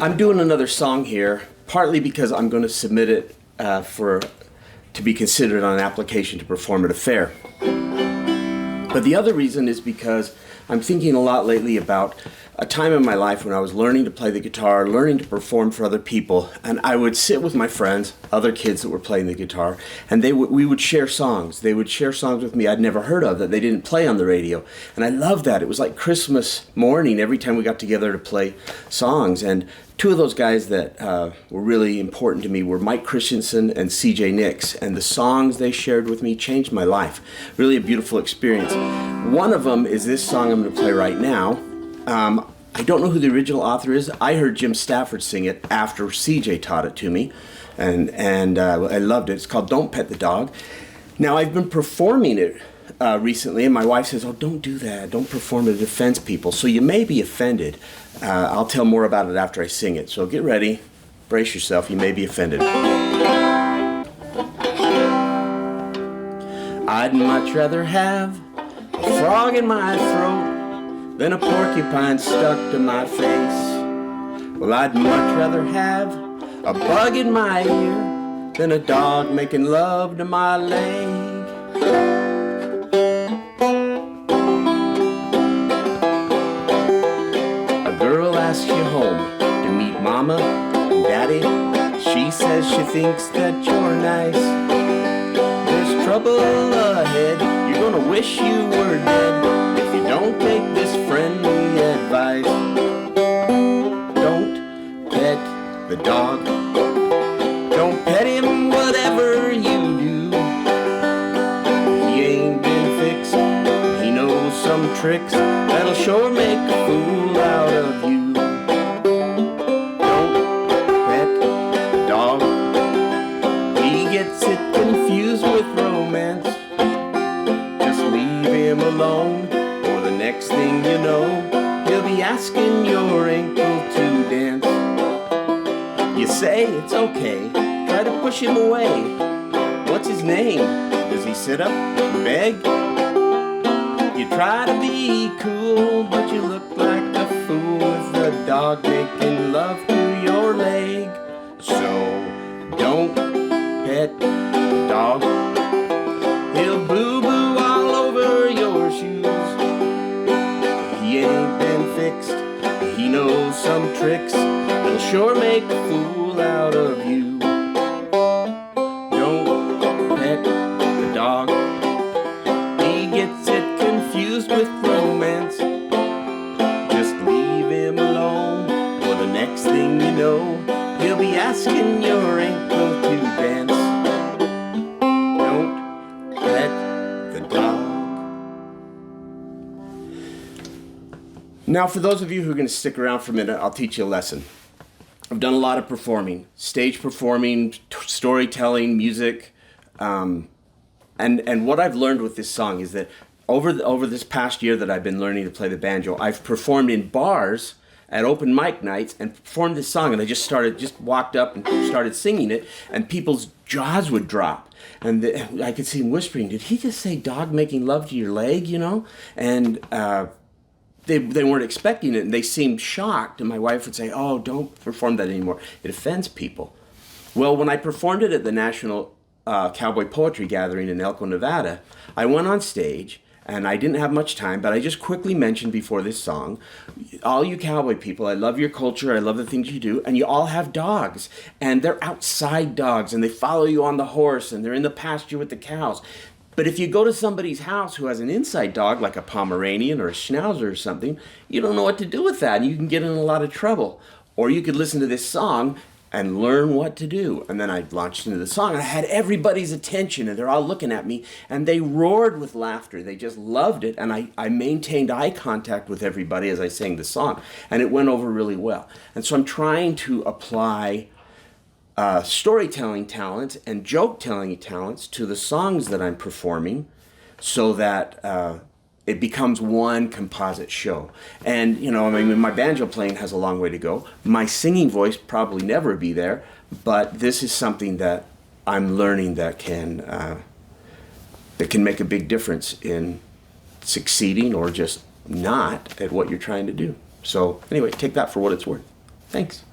I'm doing another song here, partly because I'm going to submit it to be considered on an application to perform at a fair. But the other reason is because I'm thinking a lot lately about a time in my life when I was learning to play the guitar, learning to perform for other people, and I would sit with my friends, other kids that were playing the guitar, and we would share songs. They would share songs with me I'd never heard of, that they didn't play on the radio. And I loved that. It was like Christmas morning every time we got together to play songs. And two of those guys that were really important to me were Mike Christensen and CJ Nix, and the songs they shared with me changed my life. Really a beautiful experience. One of them is this song I'm going to play right now. I don't know who the original author is. I heard Jim Stafford sing it after CJ taught it to me, and I loved it. It's called Don't Pet the Dog. Now, I've been performing it recently, and my wife says, oh, don't do that. Don't perform it. It offends people. So you may be offended. I'll tell more about it after I sing it. So get ready. Brace yourself. You may be offended. I'd much rather have a frog in my throat than a porcupine stuck to my face. Well, I'd much rather have a bug in my ear than a dog making love to my leg. A girl asks you home to meet mama and daddy. She says she thinks that you're nice. There's trouble ahead, you're gonna wish you were dead if you don't take this friendly advice. Don't pet the dog. Don't pet him whatever you do. He ain't been fixed. He knows some tricks that'll sure make a fool out of you. Don't pet the dog. He gets it confused with romance. Just leave him alone. Next thing you know, he'll be asking your ankle to dance. You say it's okay, try to push him away. What's his name? Does he sit up and beg? You try to be cool, but you look like a fool with the dog making love to your leg. So don't pet the dog. He'll boo-boo all over your shoes. He ain't been fixed. He knows some tricks that'll sure make a fool out of you. Don't pet the dog. He gets it confused with romance. Just leave him alone, or the next thing you know, he'll be asking your ankle to dance. Don't pet the dog. Now, for those of you who are going to stick around for a minute, I'll teach you a lesson. I've done a lot of performing, stage performing, storytelling, music, and what I've learned with this song is that over this past year that I've been learning to play the banjo, I've performed in bars at open mic nights and performed this song, and I just walked up and started singing it, and people's jaws would drop, and I could see them whispering, "Did he just say dog making love to your leg?" You know, and They weren't expecting it, and they seemed shocked, and my wife would say, "Oh, don't perform that anymore. It offends people." Well, when I performed it at the National Cowboy Poetry Gathering in Elko, Nevada, I went on stage, and I didn't have much time, but I just quickly mentioned before this song, all you cowboy people, I love your culture, I love the things you do, and you all have dogs, and they're outside dogs, and they follow you on the horse, and they're in the pasture with the cows. But if you go to somebody's house who has an inside dog, like a Pomeranian or a Schnauzer or something, you don't know what to do with that, and you can get in a lot of trouble. Or you could listen to this song and learn what to do. And then I launched into the song, and I had everybody's attention, and they're all looking at me, and they roared with laughter. They just loved it, and I maintained eye contact with everybody as I sang the song, and it went over really well. And so I'm trying to apply storytelling talents and joke-telling talents to the songs that I'm performing so that it becomes one composite show. And, you know, I mean, my banjo playing has a long way to go. My singing voice probably never be there, but this is something that I'm learning that can make a big difference in succeeding or just not at what you're trying to do. So anyway, take that for what it's worth. Thanks.